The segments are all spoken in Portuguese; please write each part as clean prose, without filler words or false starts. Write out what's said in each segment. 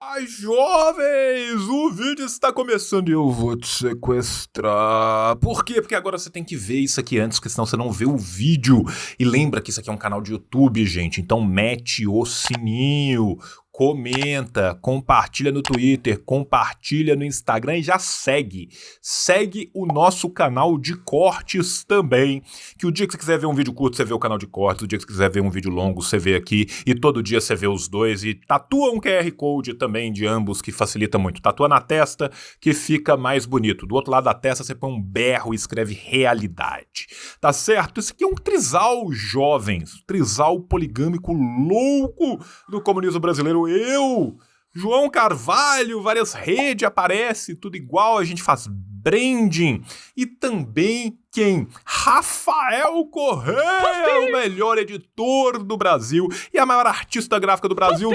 Ai, jovens, o vídeo está começando e eu vou te sequestrar. Por quê? Porque agora você tem que ver isso aqui antes, porque senão você não vê o vídeo. E lembra que isso aqui é um canal de YouTube, gente, então mete o sininho, comenta, compartilha no Twitter, compartilha no Instagram e já segue. Segue o nosso canal de cortes também, que o dia que você quiser ver um vídeo curto, você vê o canal de cortes, o dia que você quiser ver um vídeo longo, você vê aqui, e todo dia você vê os dois, e tatua um QR Code também de ambos, que facilita muito. Tatua na testa, que fica mais bonito. Do outro lado da testa, você põe um berro e escreve realidade. Tá certo? Esse aqui é um trisal, jovens. Trisal poligâmico louco do comunismo brasileiro. Eu, João Carvalho, várias redes aparece, tudo igual, a gente faz branding. E também quem? Rafael Correia, o melhor editor do Brasil e a maior artista gráfica do Brasil,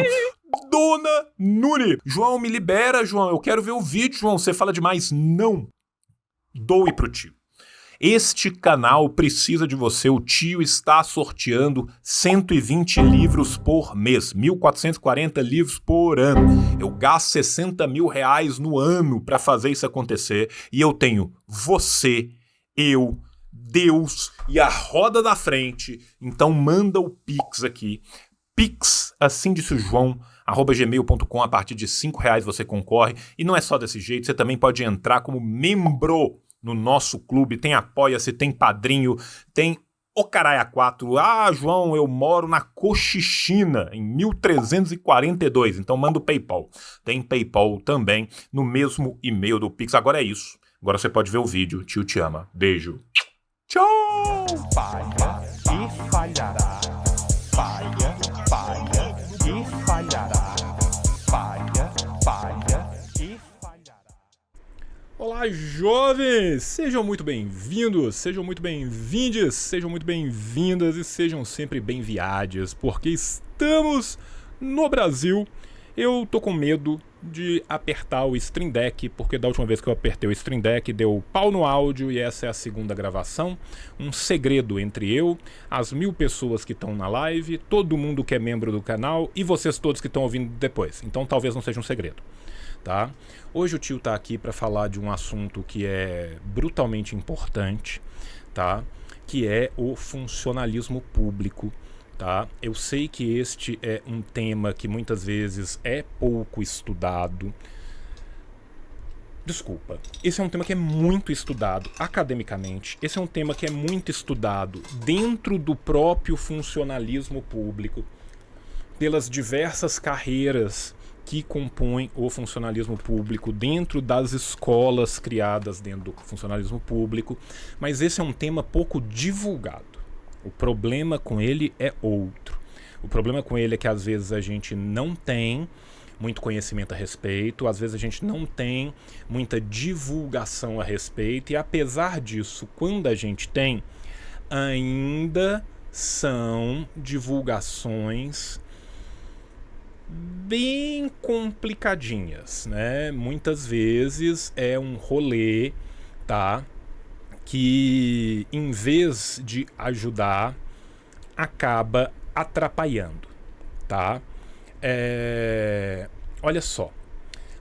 Dona Nuri. João, me libera, João, eu quero ver o vídeo, João, você fala demais. Não, doe pro tio. Este canal precisa de você. O tio está sorteando 120 livros por mês, 1.440 livros por ano. Eu gasto 60 mil reais no ano para fazer isso acontecer e eu tenho você, eu, Deus e a roda da frente. Então manda o Pix aqui. Pix, assim disse o João, @gmail.com. A partir de R$ 5 você concorre. E não é só desse jeito, você também pode entrar como membro no nosso clube. Tem Apoia-se, tem Padrinho, tem o Caralho 4. Ah, João, eu moro na Cochichina, em 1342. Então manda o PayPal. Tem PayPal também no mesmo e-mail do Pix. Agora é isso. Agora você pode ver o vídeo. Tio te ama. Beijo. Tchau! Falha e falhará. Falha, falha e falhará. Falha, falha e falhará. Olá, jovens! Sejam muito bem-vindos, sejam muito bem-vindes, sejam muito bem-vindas e sejam sempre bem-viadas, porque estamos no Brasil. Eu tô com medo de apertar o Stream Deck, porque da última vez que eu apertei o Stream Deck deu pau no áudio e essa é a segunda gravação. Um segredo entre eu, as 1000 pessoas que estão na live, todo mundo que é membro do canal e vocês todos que estão ouvindo depois. Então talvez não seja um segredo. Tá? Hoje o tio tá aqui para falar de um assunto que é brutalmente importante, tá? Que é o funcionalismo público. Tá? Eu sei que este é um tema que muitas vezes é pouco estudado. Desculpa, esse é um tema que é muito estudado academicamente, esse é um tema que é muito estudado dentro do próprio funcionalismo público, pelas diversas carreiras que compõem o funcionalismo público dentro das escolas criadas dentro do funcionalismo público, mas esse é um tema pouco divulgado. O problema com ele é outro. O problema com ele é que às vezes a gente não tem muito conhecimento a respeito, às vezes a gente não tem muita divulgação a respeito, e apesar disso, quando a gente tem, ainda são divulgações bem complicadinhas, né? Muitas vezes é um rolê, tá? Que em vez de ajudar, acaba atrapalhando, tá? Olha só,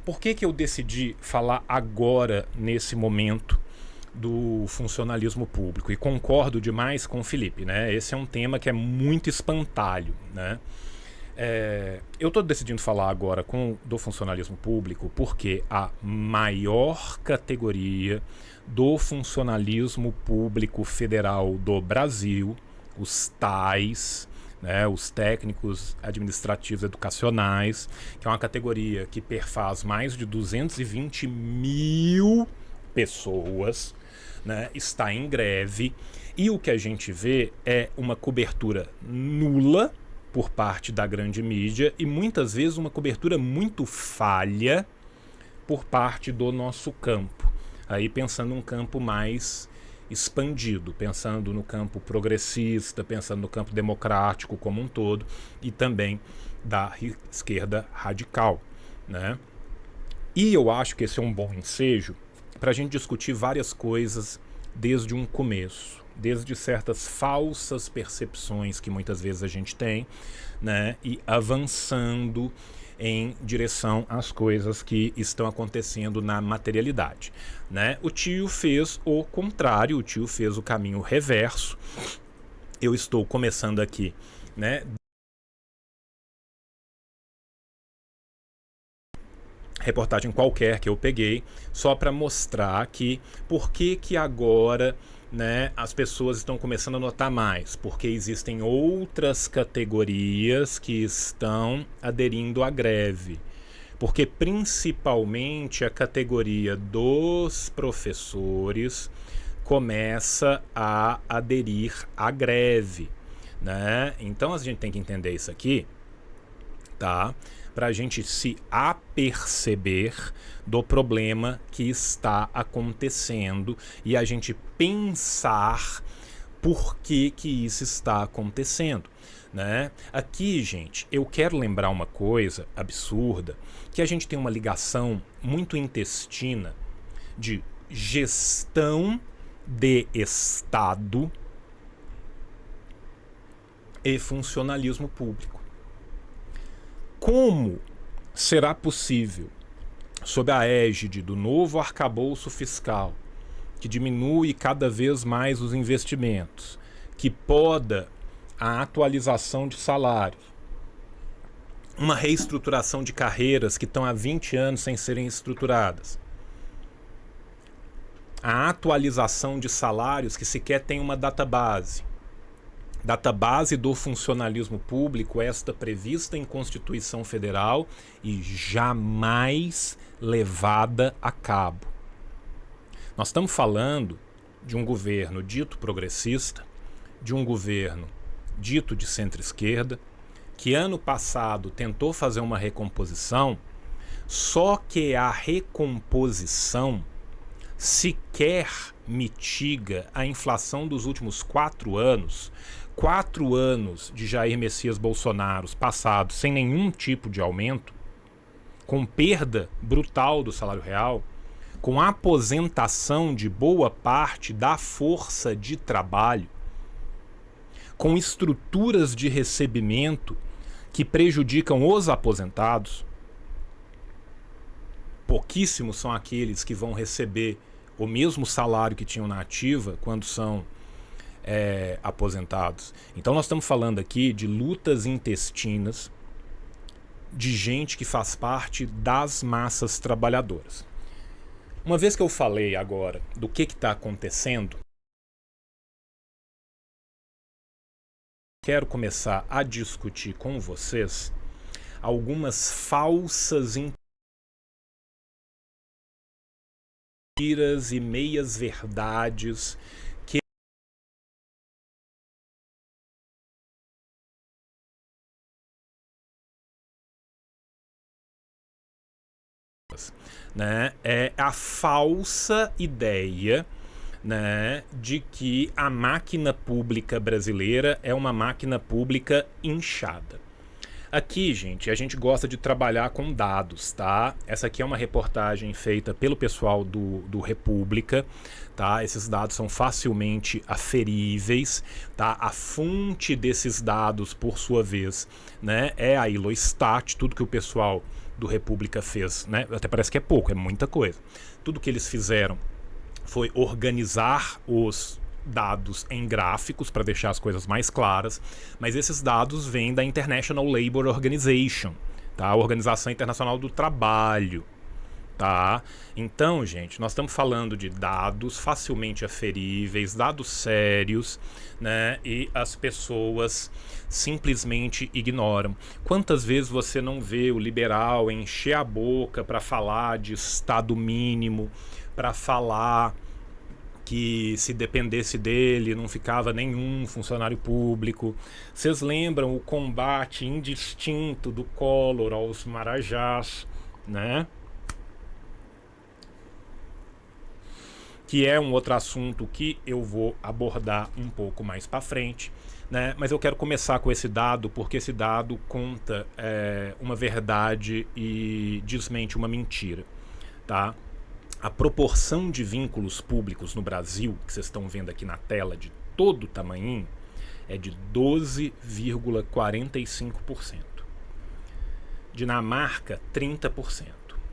por que eu decidi falar agora, nesse momento, do funcionalismo público? E concordo demais com o Felipe, né? Esse é um tema que é muito espantalho, né? Eu estou decidindo falar agora do funcionalismo público porque a maior categoria do funcionalismo público federal do Brasil, os TAIs, né, os técnicos administrativos educacionais, que é uma categoria que perfaz mais de 220 mil pessoas, né, está em greve, e o que a gente vê é uma cobertura nula por parte da grande mídia e muitas vezes uma cobertura muito falha por parte do nosso campo. Aí pensando num campo mais expandido, pensando no campo progressista, pensando no campo democrático como um todo e também da esquerda radical, né? E eu acho que esse é um bom ensejo para a gente discutir várias coisas desde um começo, desde certas falsas percepções que muitas vezes a gente tem, né? E avançando em direção às coisas que estão acontecendo na materialidade, né? O tio fez o contrário, o tio fez o caminho reverso. Eu estou começando aqui, né? Reportagem qualquer que eu peguei, só para mostrar que por que agora, né, as pessoas estão começando a notar mais, porque existem outras categorias que estão aderindo à greve, porque principalmente a categoria dos professores começa a aderir à greve, né? Então a gente tem que entender isso aqui, tá? Para a gente se aperceber do problema que está acontecendo e a gente pensar por que isso está acontecendo, né? Aqui, gente, eu quero lembrar uma coisa absurda, que a gente tem uma ligação muito intestina de gestão de Estado e funcionalismo público. Como será possível, sob a égide do novo arcabouço fiscal, que diminui cada vez mais os investimentos, que poda a atualização de salários, uma reestruturação de carreiras que estão há 20 anos sem serem estruturadas, a atualização de salários que sequer tem uma database do funcionalismo público, esta prevista em Constituição Federal e jamais levada a cabo. Nós estamos falando de um governo dito progressista, de um governo dito de centro-esquerda, que ano passado tentou fazer uma recomposição, só que a recomposição sequer mitiga a inflação dos últimos 4 anos, 4 anos de Jair Messias Bolsonaro passados sem nenhum tipo de aumento, com perda brutal do salário real, com aposentação de boa parte da força de trabalho, com estruturas de recebimento que prejudicam os aposentados. Pouquíssimos são aqueles que vão receber o mesmo salário que tinham na ativa quando são aposentados. Então nós estamos falando aqui de lutas intestinas de gente que faz parte das massas trabalhadoras. Uma vez que eu falei agora do que está acontecendo, quero começar a discutir com vocês algumas falsas mentiras e meias verdades que né, é a falsa ideia, né, de que a máquina pública brasileira é uma máquina pública inchada. Aqui, gente, a gente gosta de trabalhar com dados, tá? Essa aqui é uma reportagem feita pelo pessoal do República, tá? Esses dados são facilmente aferíveis, tá? A fonte desses dados, por sua vez, né, é a Ilostat, tudo que o pessoal do República fez, né? Até parece que é pouco, é muita coisa. Tudo que eles fizeram foi organizar os dados em gráficos para deixar as coisas mais claras, mas esses dados vêm da International Labour Organization, tá? A Organização Internacional do Trabalho, tá? Então, gente, nós estamos falando de dados facilmente aferíveis, dados sérios, né? E as pessoas simplesmente ignoram. Quantas vezes você não vê o liberal encher a boca para falar de Estado mínimo, para falar que se dependesse dele não ficava nenhum funcionário público? Vocês lembram o combate indistinto do Collor aos marajás, né? Que é um outro assunto que eu vou abordar um pouco mais para frente, né? Mas eu quero começar com esse dado, porque esse dado conta uma verdade e desmente uma mentira, tá? A proporção de vínculos públicos no Brasil, que vocês estão vendo aqui na tela, de todo tamanho, é de 12,45%. Dinamarca, 30%.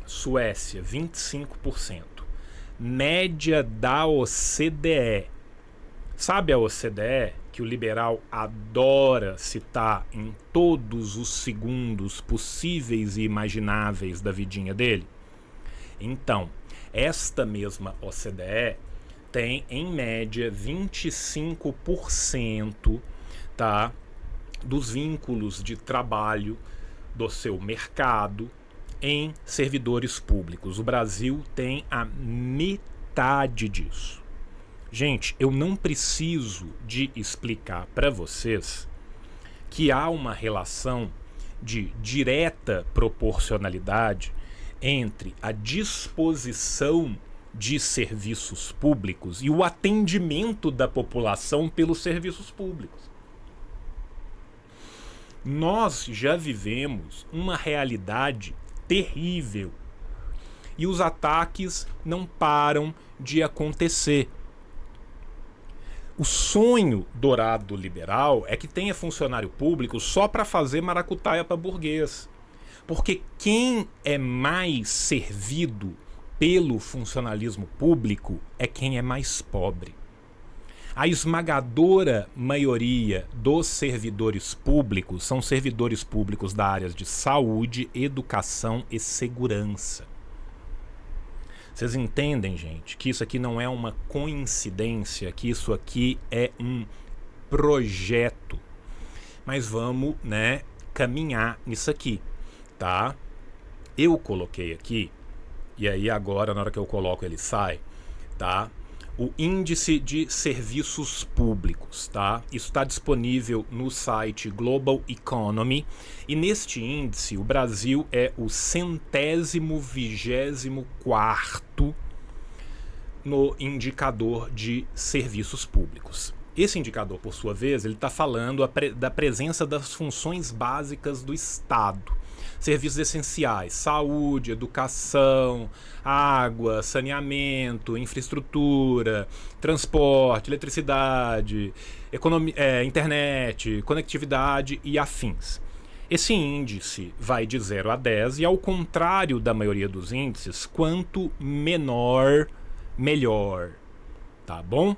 Suécia, 25%. Média da OCDE. Sabe a OCDE, que o liberal adora citar em todos os segundos possíveis e imagináveis da vidinha dele? Então, esta mesma OCDE tem, em média, 25%, tá, dos vínculos de trabalho do seu mercado em servidores públicos. O Brasil tem a metade disso. Gente, eu não preciso de explicar para vocês que há uma relação de direta proporcionalidade entre a disposição de serviços públicos e o atendimento da população pelos serviços públicos. Nós já vivemos uma realidade terrível e os ataques não param de acontecer. O sonho dourado liberal é que tenha funcionário público só para fazer maracutaia para burguês. Porque quem é mais servido pelo funcionalismo público é quem é mais pobre. A esmagadora maioria dos servidores públicos são servidores públicos da área de saúde, educação e segurança. Vocês entendem, gente, que isso aqui não é uma coincidência, que isso aqui é um projeto. Mas vamos, caminhar nisso aqui, tá? Eu coloquei aqui, e aí agora, na hora que eu coloco, ele sai, tá? O índice de serviços públicos, tá? Isso está disponível no site Global Economy e neste índice o Brasil é o 124º no indicador de serviços públicos. Esse indicador, por sua vez, ele está falando da presença das funções básicas do Estado. Serviços essenciais, saúde, educação, água, saneamento, infraestrutura, transporte, eletricidade, internet, conectividade e afins. Esse índice vai de 0 a 10 e, ao contrário da maioria dos índices, quanto menor, melhor. Tá bom?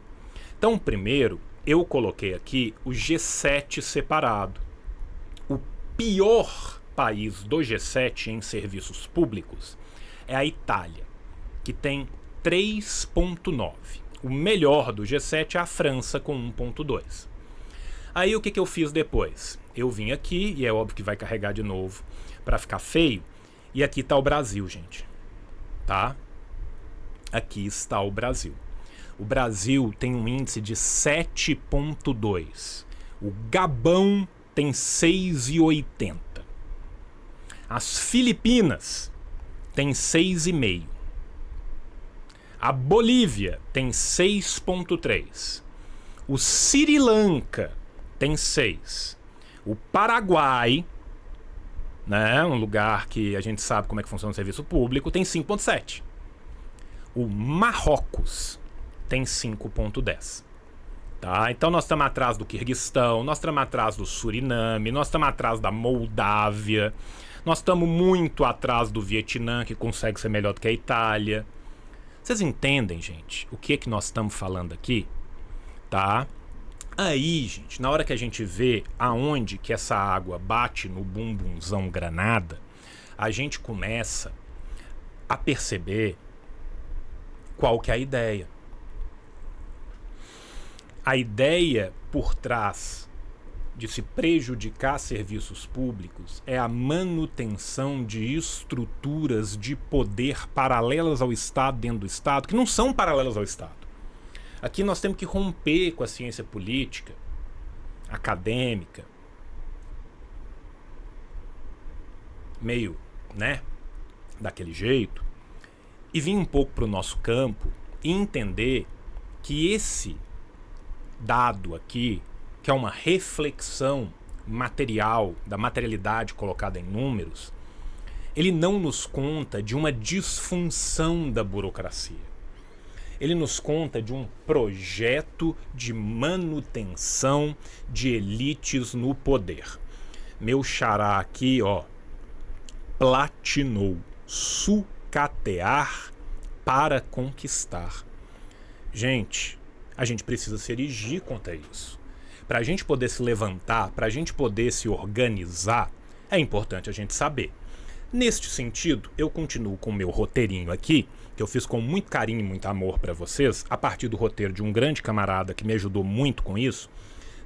Então, primeiro, eu coloquei aqui o G7 separado. O pior país do G7 em serviços públicos é a Itália, que tem 3,9. O melhor do G7 é a França, com 1,2. Aí o que eu fiz depois? Eu vim aqui, e é óbvio que vai carregar de novo para ficar feio, e aqui está o Brasil, gente. Tá? Aqui está o Brasil. O Brasil tem um índice de 7,2. O Gabão tem 6,80. As Filipinas tem 6,5. A Bolívia tem 6,3. O Sri Lanka tem 6. O Paraguai, um lugar que a gente sabe como é que funciona o serviço público, tem 5,7. O Marrocos tem 5,10. Tá? Então nós estamos atrás do Quirguistão, nós estamos atrás do Suriname, nós estamos atrás da Moldávia, nós estamos muito atrás do Vietnã, que consegue ser melhor do que a Itália. Vocês entendem, gente, o que nós estamos falando aqui? Tá? Aí, gente, na hora que a gente vê aonde que essa água bate no bumbumzão granada, a gente começa a perceber qual que é a ideia. A ideia por trás de se prejudicar serviços públicos é a manutenção de estruturas de poder paralelas ao Estado, dentro do Estado, que não são paralelas ao Estado. Aqui nós temos que romper com a ciência política, acadêmica, meio, daquele jeito, e vir um pouco para o nosso campo e entender que esse dado aqui, que é uma reflexão material, da materialidade colocada em números, ele não nos conta de uma disfunção da burocracia. Ele nos conta de um projeto de manutenção de elites no poder. Meu xará aqui, platinou. Sucatear para conquistar. Gente, a gente precisa se erigir contra isso. Para a gente poder se levantar, para a gente poder se organizar, é importante a gente saber. Neste sentido, eu continuo com o meu roteirinho aqui, que eu fiz com muito carinho e muito amor para vocês, a partir do roteiro de um grande camarada que me ajudou muito com isso,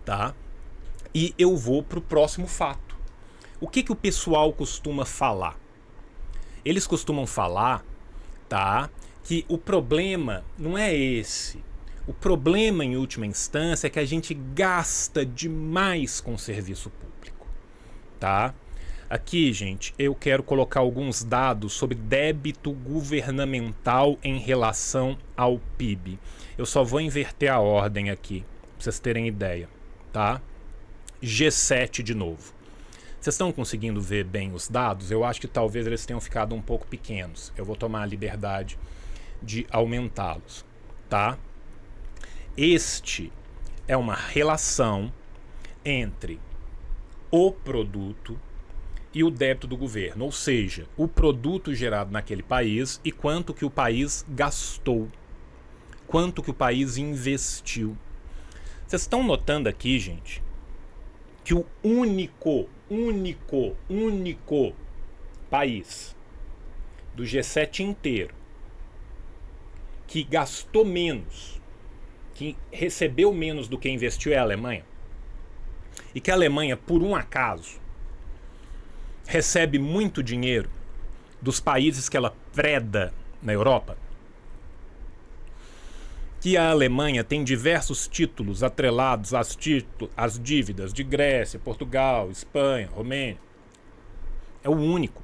tá? E eu vou pro próximo fato. O que o pessoal costuma falar? Eles costumam falar, tá, que o problema não é esse. O problema, em última instância, é que a gente gasta demais com o serviço público, tá? Aqui, gente, eu quero colocar alguns dados sobre débito governamental em relação ao PIB. Eu só vou inverter a ordem aqui, pra vocês terem ideia, tá? G7 de novo. Vocês estão conseguindo ver bem os dados? Eu acho que talvez eles tenham ficado um pouco pequenos. Eu vou tomar a liberdade de aumentá-los, tá? Este é uma relação entre o produto e o débito do governo, ou seja, o produto gerado naquele país e quanto que o país gastou, quanto que o país investiu. Vocês estão notando aqui, gente, que o único país do G7 inteiro que gastou menos, que recebeu menos do que investiu é a Alemanha. E que a Alemanha, por um acaso, recebe muito dinheiro dos países que ela preda na Europa. Que a Alemanha tem diversos títulos atrelados às dívidas de Grécia, Portugal, Espanha, Romênia. É o único.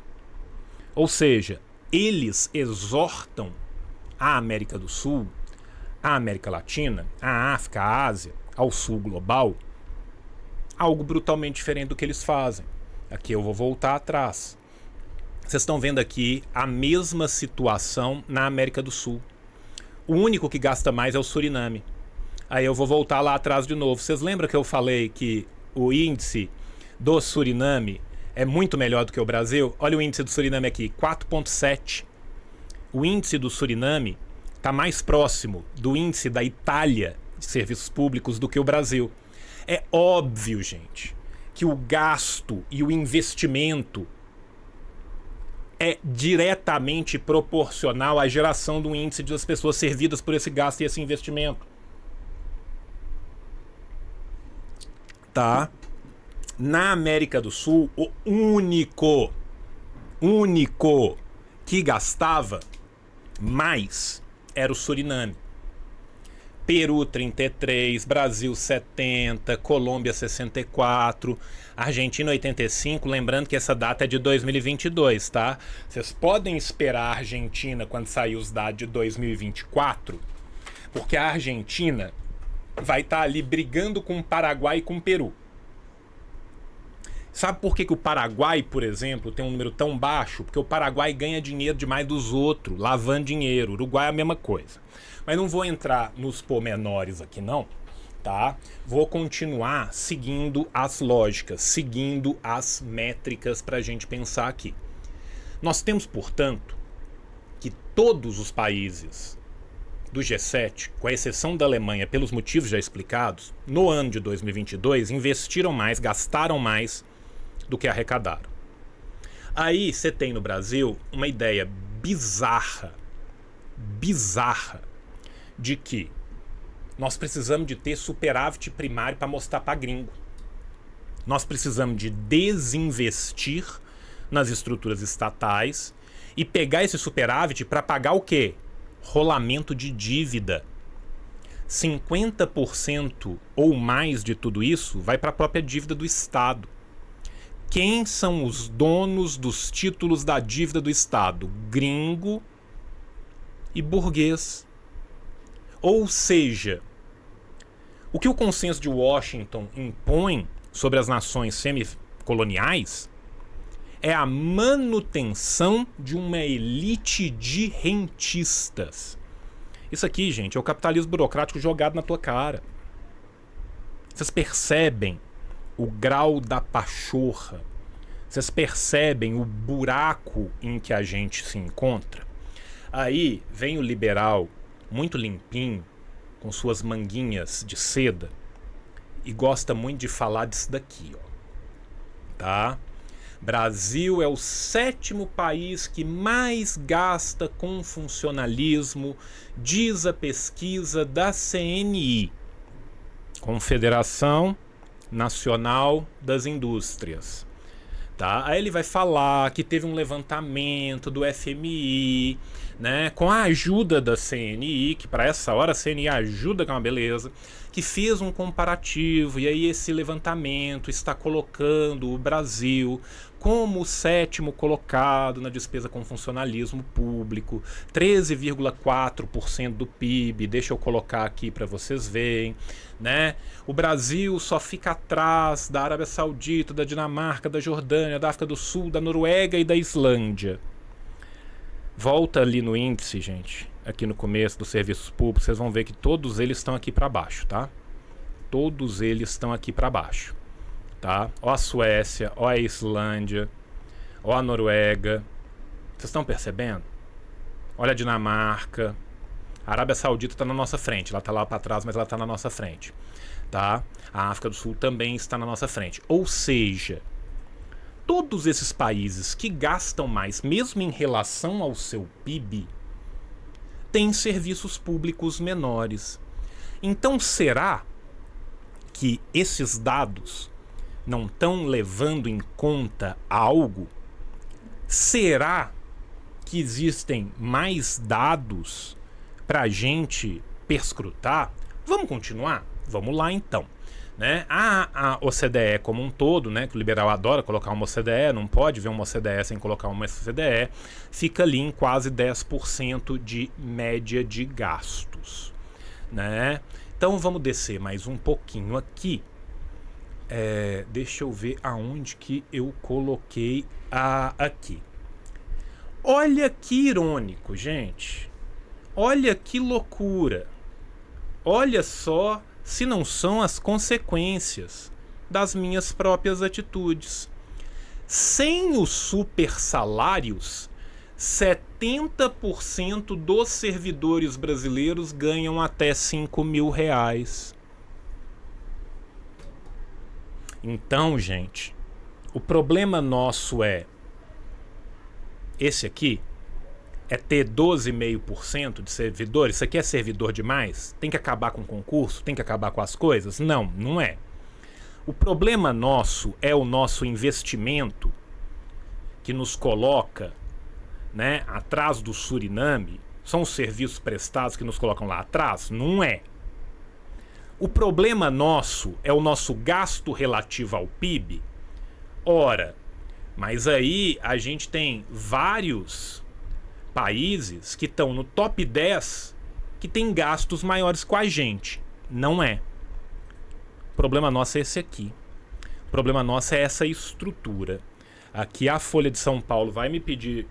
Ou seja, eles exortam a América do Sul, a América Latina, a África, a Ásia, ao Sul global, algo brutalmente diferente do que eles fazem. Aqui eu vou voltar atrás. Vocês estão vendo aqui a mesma situação na América do Sul. O único que gasta mais é o Suriname. Aí eu vou voltar lá atrás de novo. Vocês lembram que eu falei que o índice do Suriname é muito melhor do que o Brasil? Olha o índice do Suriname aqui, 4,7. O índice do Suriname está mais próximo do índice da Itália de serviços públicos do que o Brasil. É óbvio, gente, que o gasto e o investimento é diretamente proporcional à geração do índice das pessoas servidas por esse gasto e esse investimento. Tá? Na América do Sul, o único que gastava mais era o Suriname. Peru 33, Brasil 70, Colômbia 64, Argentina 85, lembrando que essa data é de 2022, tá? Vocês podem esperar a Argentina quando sair os dados de 2024, porque a Argentina vai estar ali brigando com o Paraguai e com o Peru. Sabe por que o Paraguai, por exemplo, tem um número tão baixo? Porque o Paraguai ganha dinheiro demais dos outros, lavando dinheiro. O Uruguai é a mesma coisa. Mas não vou entrar nos pormenores aqui não, tá? Vou continuar seguindo as lógicas, seguindo as métricas para a gente pensar aqui. Nós temos, portanto, que todos os países do G7, com a exceção da Alemanha, pelos motivos já explicados, no ano de 2022 investiram mais, gastaram mais do que arrecadaram. Aí você tem no Brasil uma ideia bizarra de que nós precisamos de ter superávit primário para mostrar para gringo. Nós precisamos de desinvestir nas estruturas estatais e pegar esse superávit para pagar o quê? Rolamento de dívida. 50% ou mais de tudo isso vai para a própria dívida do Estado. Quem são os donos dos títulos da dívida do Estado? Gringo e burguês. Ou seja, o que o consenso de Washington impõe sobre as nações semicoloniais é a manutenção de uma elite de rentistas. Isso aqui, gente, é o capitalismo burocrático jogado na tua cara. Vocês percebem o grau da pachorra? Vocês percebem o buraco em que a gente se encontra? Aí vem o liberal, muito limpinho, com suas manguinhas de seda, e gosta muito de falar disso daqui, ó. Tá? Brasil é o 7º país que mais gasta com funcionalismo, diz a pesquisa da CNI, Confederação Nacional das Indústrias. Tá? Aí ele vai falar que teve um levantamento do FMI, né, com a ajuda da CNI, que para essa hora a CNI ajuda, que é uma beleza, que fez um comparativo, e aí esse levantamento está colocando o Brasil como o 7º colocado na despesa com funcionalismo público, 13,4% do PIB, deixa eu colocar aqui para vocês verem, né? O Brasil só fica atrás da Arábia Saudita, da Dinamarca, da Jordânia, da África do Sul, da Noruega e da Islândia. Volta ali no índice, gente, aqui no começo dos serviços públicos, vocês vão ver que todos eles estão aqui para baixo, tá? Todos eles estão aqui para baixo, tá? Ó a Suécia, ó a Islândia, ó a Noruega. Vocês estão percebendo? Olha a Dinamarca. A Arábia Saudita está na nossa frente, ela está lá para trás, mas ela está na nossa frente, tá? A África do Sul também está na nossa frente. Ou seja, todos esses países que gastam mais, mesmo em relação ao seu PIB, têm serviços públicos menores. Então, será que esses dados não estão levando em conta algo? Será que existem mais dados para a gente perscrutar? Vamos continuar? Vamos lá então. Né? A OCDE como um todo, né, que o liberal adora colocar uma OCDE, não pode ver uma OCDE sem colocar uma OCDE, fica ali em quase 10% de média de gastos. Né? Então vamos descer mais um pouquinho aqui. Deixa eu ver aonde que eu coloquei aqui. Olha que irônico, gente. Olha que loucura. Olha só se não são as consequências das minhas próprias atitudes. Sem os super salários, 70% dos servidores brasileiros ganham até R$5.000. Então, gente, o problema nosso é esse aqui. É ter 12,5% de servidores? Isso aqui é servidor demais? Tem que acabar com o concurso? Tem que acabar com as coisas? Não, não é. O problema nosso é o nosso investimento que nos coloca, né, atrás do Suriname. São os serviços prestados que nos colocam lá atrás? Não é. O problema nosso é o nosso gasto relativo ao PIB? Ora, mas aí a gente tem vários países que estão no top 10 que tem gastos maiores com a gente. Não é. O problema nosso é esse aqui. O problema nosso é essa estrutura. Aqui a Folha de São Paulo vai me pedir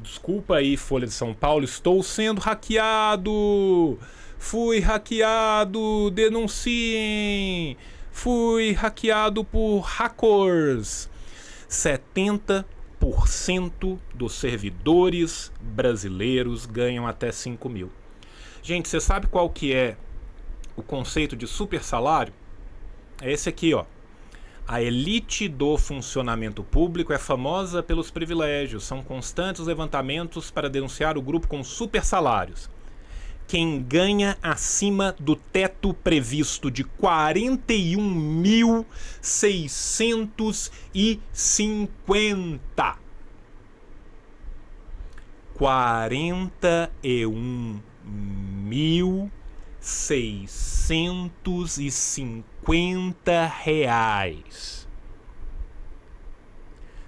desculpa aí, Folha de São Paulo, estou sendo hackeado. Fui hackeado, denunciem. Fui hackeado por hackers. 70% dos servidores brasileiros ganham até 5.000. Gente, você sabe qual que é o conceito de super salário? É esse aqui, ó. A elite do funcionamento público é famosa pelos privilégios. São constantes os levantamentos para denunciar o grupo com super salários. Quem ganha acima do teto previsto de 41.650. 41.650 reais.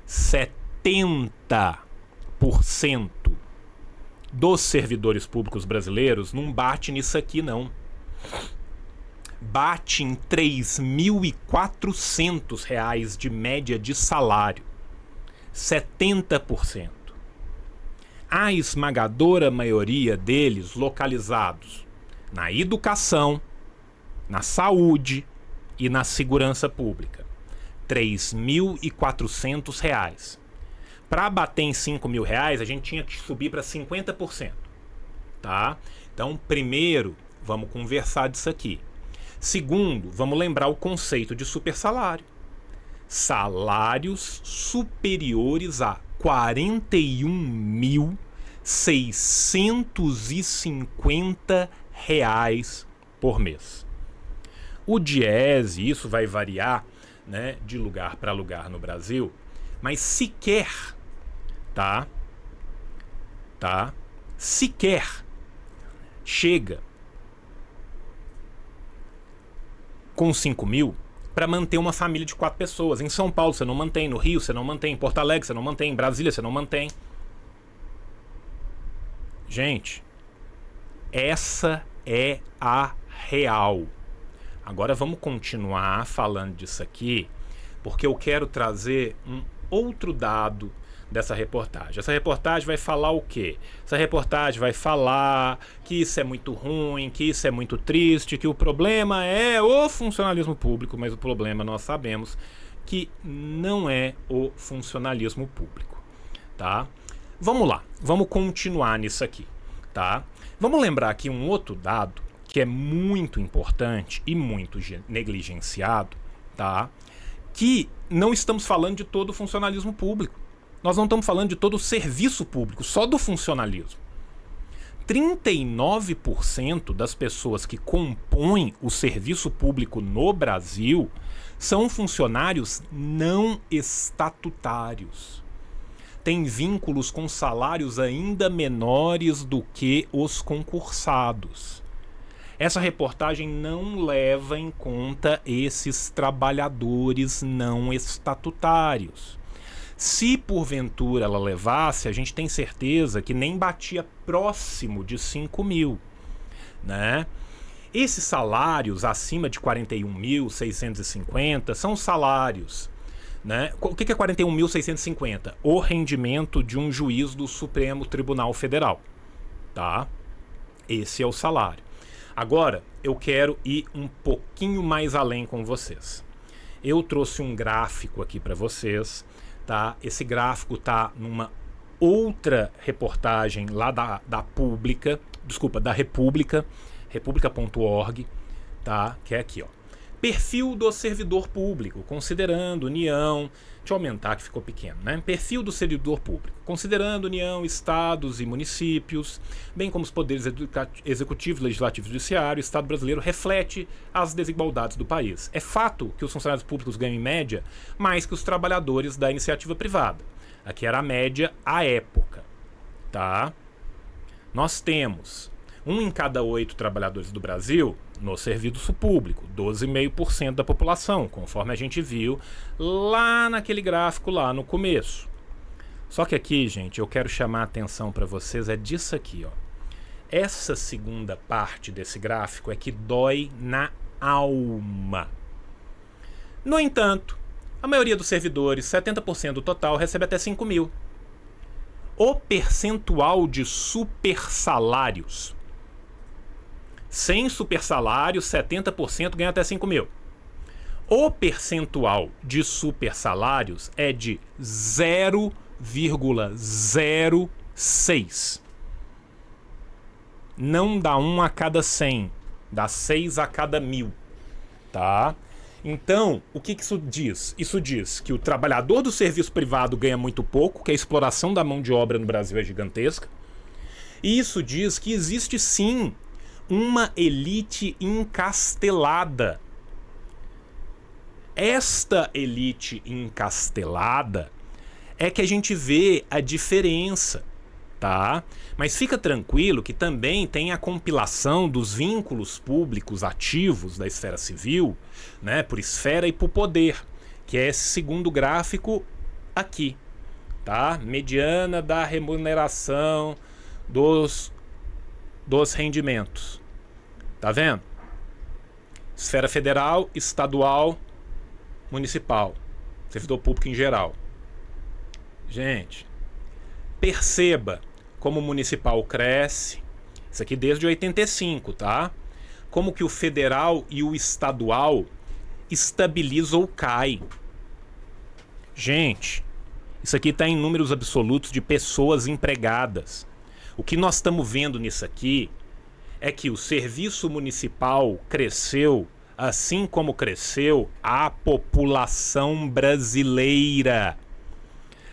70% dos servidores públicos brasileiros não bate nisso aqui, não. Bate em 3.400 reais de média de salário. 70%. A esmagadora maioria deles localizados na educação, na saúde e na segurança pública. R$ 3.400. Para bater em R$ 5.000, a gente tinha que subir para 50%. Tá? Então, primeiro, vamos conversar disso aqui. Segundo, vamos lembrar o conceito de supersalário. Salários superiores a R$ 41.650 por mês. O DIEESE, isso vai variar, né, de lugar para lugar no Brasil, mas sequer, sequer chega com 5 mil para manter uma família de 4 pessoas. Em São Paulo você não mantém, no Rio você não mantém, em Porto Alegre você não mantém, em Brasília você não mantém. Gente, essa é a real. Agora vamos continuar falando disso aqui, porque eu quero trazer um outro dado dessa reportagem. Essa reportagem vai falar o quê? Essa reportagem vai falar que isso é muito ruim, que isso é muito triste, que o problema é o funcionalismo público, mas o problema nós sabemos que não é o funcionalismo público, tá? Vamos lá, vamos continuar nisso aqui, tá? Vamos lembrar aqui um outro dado que é muito importante e muito negligenciado, tá? Que não estamos falando de todo o funcionalismo público. Nós não estamos falando de todo o serviço público, só do funcionalismo. 39% das pessoas que compõem o serviço público no Brasil são funcionários não estatutários. Têm vínculos com salários ainda menores do que os concursados. Essa reportagem não leva em conta esses trabalhadores não estatutários. Se porventura ela levasse, a gente tem certeza que nem batia próximo de 5 mil, né? Esses salários acima de 41.650 são salários, né? O que é 41.650? O rendimento de um juiz do Supremo Tribunal Federal, tá? Esse é o salário. Agora, eu quero ir um pouquinho mais além com vocês. Eu trouxe um gráfico aqui para vocês, tá? Esse gráfico tá numa outra reportagem lá da República, república.org, tá? Que é aqui, ó. Perfil do servidor público, considerando União... Deixa eu aumentar que ficou pequeno, né? Perfil do servidor público, considerando União, estados e municípios, bem como os poderes executivo, legislativo e judiciário, o Estado brasileiro reflete as desigualdades do país. É fato que os funcionários públicos ganham, em média, mais que os trabalhadores da iniciativa privada. Aqui era a média à época, tá? Nós temos 1 em cada 8 trabalhadores do Brasil no serviço público, 12,5% da população, conforme a gente viu lá naquele gráfico lá no começo. Só que aqui, gente, eu quero chamar a atenção para vocês, é disso aqui, ó. Essa segunda parte desse gráfico é que dói na alma. No entanto, a maioria dos servidores, 70% do total, recebe até 5 mil. O percentual de supersalários, sem supersalário, 70% ganha até 5 mil. O percentual de supersalários é de 0,06. Não dá 1 a cada 100, dá 6 a cada 1000, tá? Então, o que isso diz? Isso diz que o trabalhador do serviço privado ganha muito pouco, que a exploração da mão de obra no Brasil é gigantesca. E isso diz que existe sim uma elite encastelada. Esta elite encastelada é que a gente vê a diferença, tá? Mas fica tranquilo que também tem a compilação dos vínculos públicos ativos da esfera civil, né, por esfera e por poder, que é esse segundo gráfico aqui, tá? Mediana da remuneração dos rendimentos. Tá vendo? Esfera federal, estadual, municipal, servidor público em geral. Gente, perceba como o municipal cresce. Isso aqui desde 85, tá? Como que o federal e o estadual estabiliza ou cai. Gente, isso aqui está em números absolutos de pessoas empregadas. O que nós estamos vendo nisso aqui é que o serviço municipal cresceu assim como cresceu a população brasileira.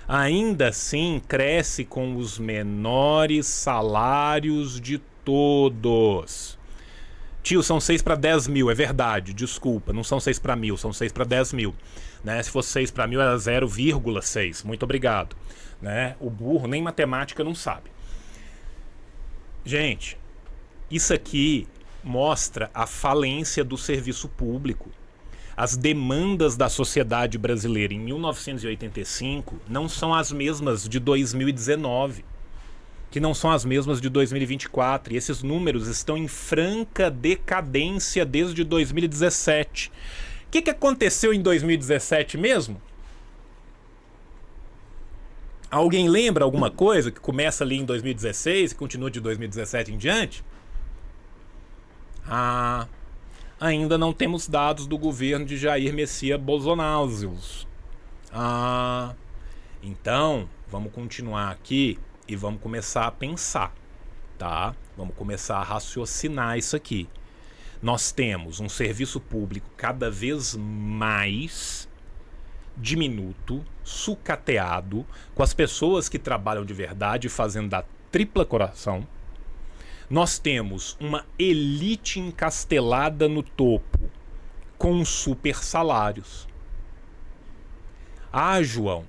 Ainda assim, cresce com os menores salários de todos. Tio, são 6 para 10 mil, é verdade, desculpa, não são 6 para 1.000, são 6 para 10 mil. Né? Se fosse 6 para 1.000 era 0,6, muito obrigado. Né? O burro nem matemática não sabe. Gente, isso aqui mostra a falência do serviço público. As demandas da sociedade brasileira em 1985 não são as mesmas de 2019, que não são as mesmas de 2024. E esses números estão em franca decadência desde 2017. O que aconteceu em 2017 mesmo? Alguém lembra alguma coisa que começa ali em 2016 e continua de 2017 em diante? Ainda não temos dados do governo de Jair Messias Bolsonaro. Então, vamos continuar aqui e vamos começar a pensar, tá? Vamos começar a raciocinar isso aqui. Nós temos um serviço público cada vez mais diminuto, sucateado, com as pessoas que trabalham de verdade fazendo da tripla coração. Nós temos uma elite encastelada no topo, com super salários. João,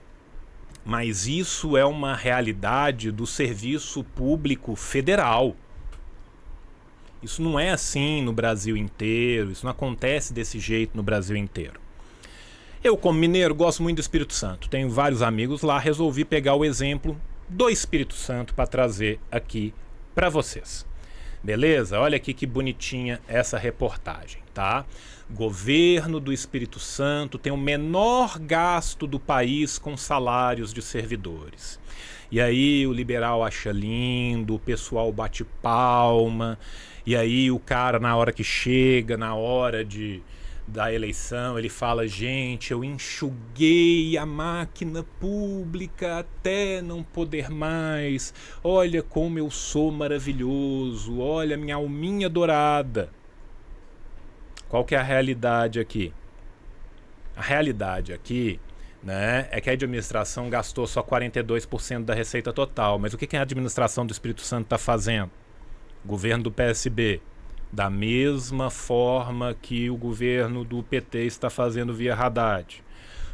mas isso é uma realidade do serviço público federal. Isso não é assim no Brasil inteiro, isso não acontece desse jeito no Brasil inteiro. Eu, como mineiro, gosto muito do Espírito Santo. Tenho vários amigos lá, resolvi pegar o exemplo do Espírito Santo para trazer aqui para vocês. Beleza? Olha aqui que bonitinha essa reportagem, tá? Governo do Espírito Santo tem o menor gasto do país com salários de servidores. E aí o liberal acha lindo, o pessoal bate palma, e aí o cara, na hora que chega, na hora da eleição, ele fala: gente, eu enxuguei a máquina pública até não poder mais, olha como eu sou maravilhoso, olha minha alminha dourada. Qual que é a realidade aqui? A realidade aqui, né, é que a administração gastou só 42% da receita total. Mas o que a administração do Espírito Santo está fazendo? O governo do PSB, da mesma forma que o governo do PT está fazendo via Haddad,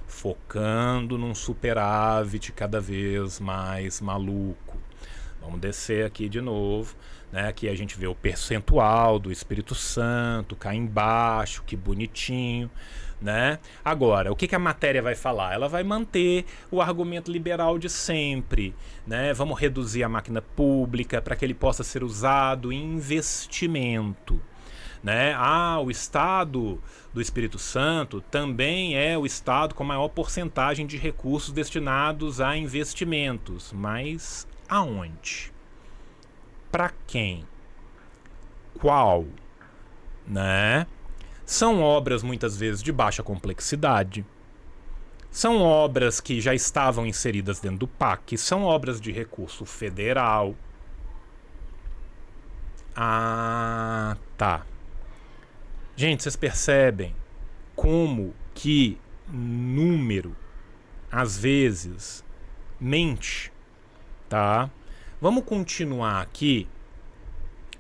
focando num superávit cada vez mais maluco. Vamos descer aqui de novo, né? Aqui a gente vê o percentual do Espírito Santo cá embaixo, que bonitinho, né? Agora, o que a matéria vai falar? Ela vai manter o argumento liberal de sempre, né? Vamos reduzir a máquina pública para que ele possa ser usado em investimento, né? O estado do Espírito Santo também é o estado com maior porcentagem de recursos destinados a investimentos, mas aonde? Para quem? Qual? Né? São obras muitas vezes de baixa complexidade. São obras que já estavam inseridas dentro do PAC. São obras de recurso federal. Tá. Gente, vocês percebem como que número às vezes mente, tá? Vamos continuar aqui,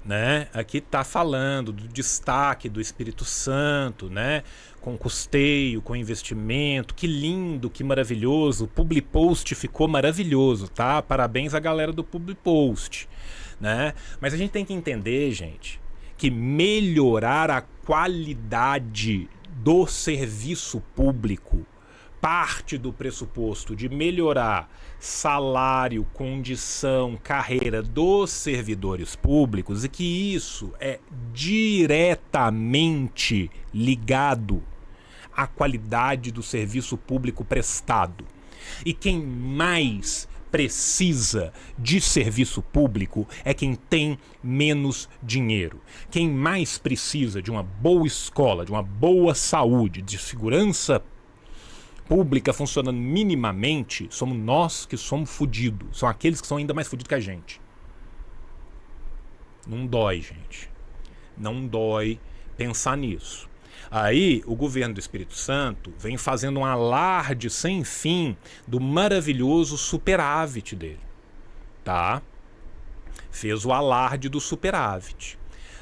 né? Aqui tá falando do destaque do Espírito Santo, né? Com custeio, com investimento, que lindo, que maravilhoso. O Public Post ficou maravilhoso, tá? Parabéns à galera do Public Post, né? Mas a gente tem que entender, gente, que melhorar a qualidade do serviço público parte do pressuposto de melhorar salário, condição, carreira dos servidores públicos, e que isso é diretamente ligado à qualidade do serviço público prestado. E quem mais precisa de serviço público é quem tem menos dinheiro. Quem mais precisa de uma boa escola, de uma boa saúde, de segurança pública funcionando minimamente, somos nós que somos fudidos. São aqueles que são ainda mais fudidos que a gente. Não dói, gente. Não dói pensar nisso. Aí o governo do Espírito Santo vem fazendo um alarde sem fim do maravilhoso superávit dele, tá? Fez o alarde do superávit.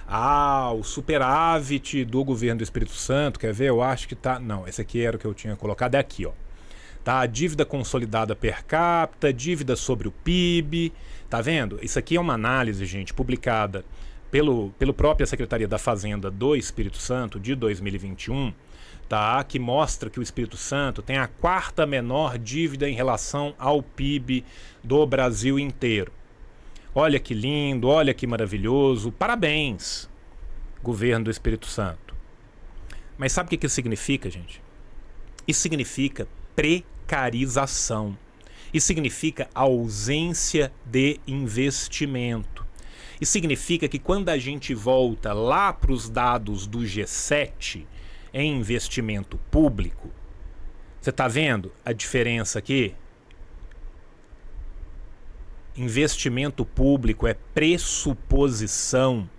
Ah, o superávit do governo do Espírito Santo, quer ver? Eu acho que tá... Não, esse aqui era o que eu tinha colocado, é aqui, ó. Tá? Dívida consolidada per capita, dívida sobre o PIB, tá vendo? Isso aqui é uma análise, gente, publicada pelo própria Secretaria da Fazenda do Espírito Santo de 2021, tá? Que mostra que o Espírito Santo tem a quarta menor dívida em relação ao PIB do Brasil inteiro. Olha que lindo, olha que maravilhoso, parabéns, governo do Espírito Santo. Mas sabe o que isso significa, gente? Isso significa precarização. Isso significa ausência de investimento. Isso significa que quando a gente volta lá para os dados do G7 em investimento público, você está vendo a diferença aqui? Investimento público é pressuposição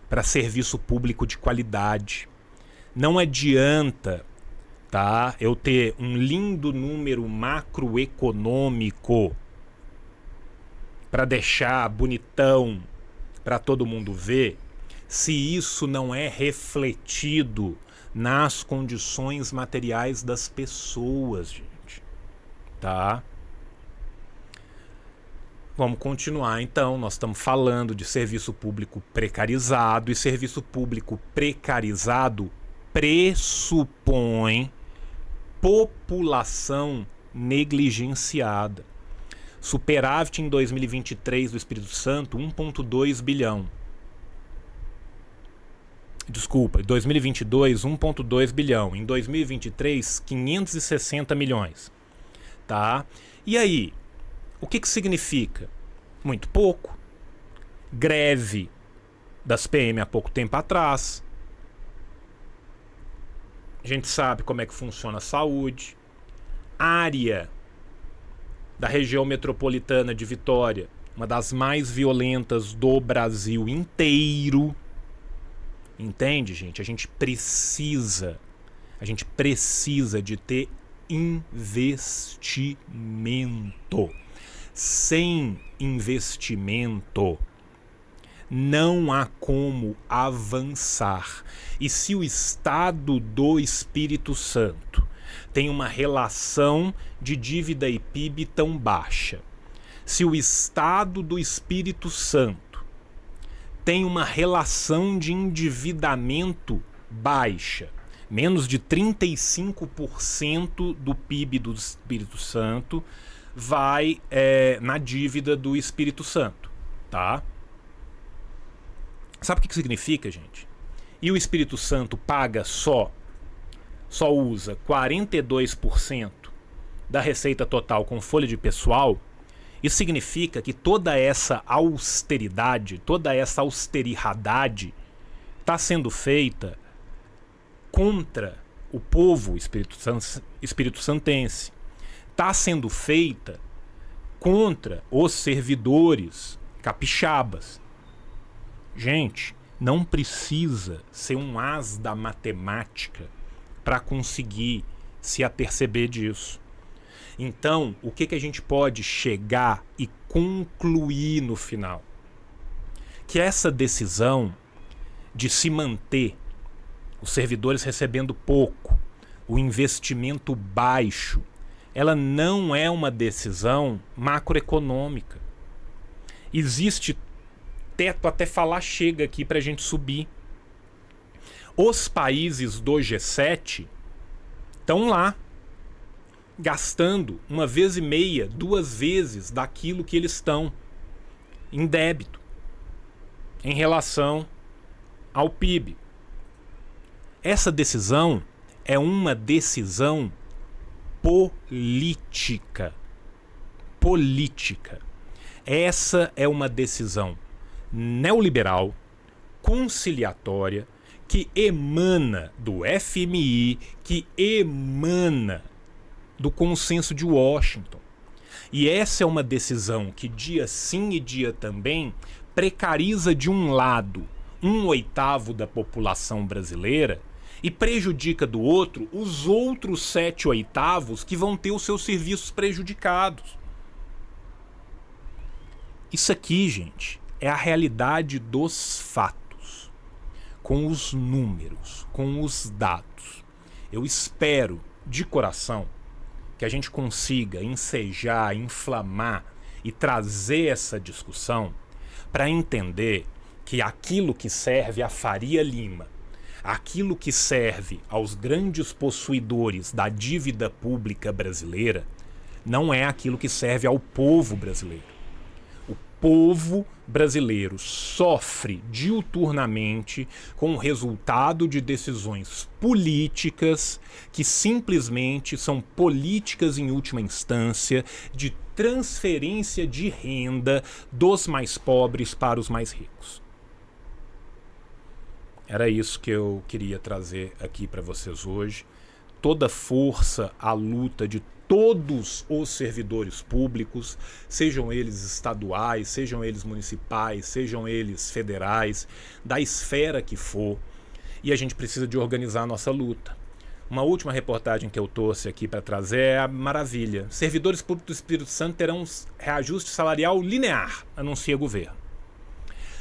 para serviço público de qualidade. Não adianta, tá, eu ter um lindo número macroeconômico para deixar bonitão para todo mundo ver, se isso não é refletido nas condições materiais das pessoas, gente, tá? Vamos continuar então, nós estamos falando de serviço público precarizado, e serviço público precarizado pressupõe população negligenciada. Superávit em 2023 do Espírito Santo, 1,2 bilhão. Desculpa, em 2022, 1,2 bilhão. Em 2023, 560 milhões. Tá? E aí, o que significa? Muito pouco. Greve das PM há pouco tempo atrás. A gente sabe como é que funciona a saúde. Área da região metropolitana de Vitória, uma das mais violentas do Brasil inteiro. Entende, gente? A gente precisa de ter investimento. Sem investimento, não há como avançar. E se o Estado do Espírito Santo tem uma relação de dívida e PIB tão baixa, se o Estado do Espírito Santo tem uma relação de endividamento baixa, menos de 35% do PIB do Espírito Santo vai na dívida do Espírito Santo, tá? Sabe o que significa, gente? E o Espírito Santo paga só usa 42% da receita total com folha de pessoal. Isso significa que toda essa austeridade, toda essa austeridade está sendo feita contra o povo espírito-santense. Está sendo feita contra os servidores capixabas. Gente, não precisa ser um as da matemática para conseguir se aperceber disso. Então, o que a gente pode chegar e concluir no final? Que essa decisão de se manter os servidores recebendo pouco, o investimento baixo, ela não é uma decisão macroeconômica. Existe teto até falar chega aqui para a gente subir. Os países do G7 estão lá, gastando 1,5, 2 vezes daquilo que eles estão em débito em relação ao PIB. Essa decisão é uma decisão política. Política. Essa é uma decisão neoliberal, conciliatória, que emana do FMI, que emana do consenso de Washington. E essa é uma decisão que dia sim e dia também precariza de um lado 1/8 da população brasileira e prejudica do outro os outros 7/8 que vão ter os seus serviços prejudicados. Isso aqui, gente, é a realidade dos fatos, com os números, com os dados. Eu espero, de coração, que a gente consiga ensejar, inflamar e trazer essa discussão para entender que aquilo que serve à Faria Lima, aquilo que serve aos grandes possuidores da dívida pública brasileira, não é aquilo que serve ao povo brasileiro. O povo brasileiro sofre diuturnamente com o resultado de decisões políticas que simplesmente são políticas em última instância de transferência de renda dos mais pobres para os mais ricos. Era isso que eu queria trazer aqui para vocês hoje. Toda força à luta de todos os servidores públicos, sejam eles estaduais, sejam eles municipais, sejam eles federais, da esfera que for, e a gente precisa de organizar a nossa luta. Uma última reportagem que eu trouxe aqui para trazer é a maravilha. Servidores públicos do Espírito Santo terão reajuste salarial linear, anuncia o governo.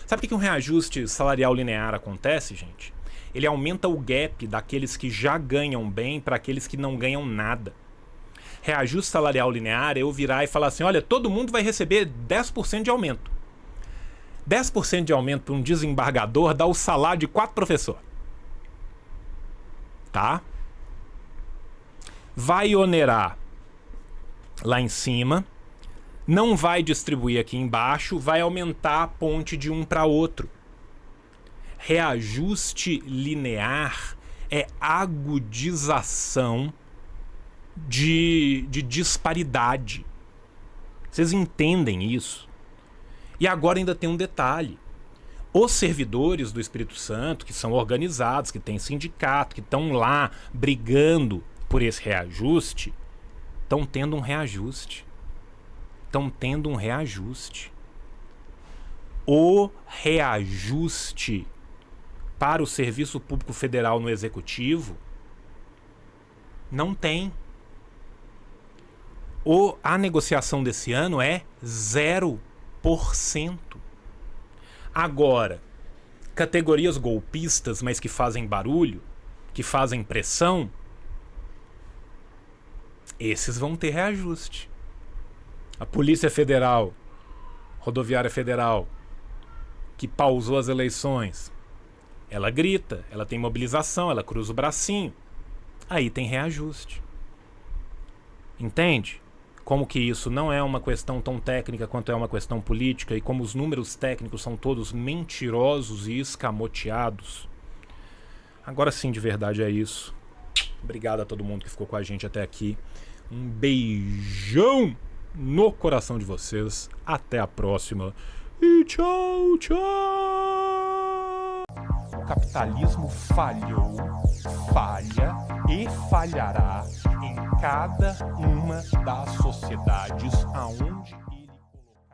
Sabe por que um reajuste salarial linear acontece, gente? Ele aumenta o gap daqueles que já ganham bem para aqueles que não ganham nada. Reajuste salarial linear é eu virar e falar assim, olha, todo mundo vai receber 10% de aumento. 10% de aumento para um desembargador dá o salário de 4 professores. Tá? Vai onerar lá em cima, não vai distribuir aqui embaixo, vai aumentar a ponte de um para outro. Reajuste linear é agudização de disparidade. Vocês entendem isso? E agora ainda tem um detalhe. Os servidores do Espírito Santo, que são organizados, que têm sindicato, que estão lá brigando por esse reajuste, estão tendo um reajuste. Estão tendo um reajuste. O reajuste para o Serviço Público Federal no Executivo não tem. A negociação desse ano é 0%. Agora, categorias golpistas, mas que fazem barulho, que fazem pressão, esses vão ter reajuste. A Polícia Federal, Rodoviária Federal, que pausou as eleições, ela grita, ela tem mobilização, ela cruza o bracinho. Aí tem reajuste. Entende? Como que isso não é uma questão tão técnica quanto é uma questão política e como os números técnicos são todos mentirosos e escamoteados. Agora sim, de verdade é isso. Obrigado a todo mundo que ficou com a gente até aqui. Um beijão no coração de vocês. Até a próxima. E tchau, tchau! O capitalismo falhou, falha e falhará em cada uma das sociedades aonde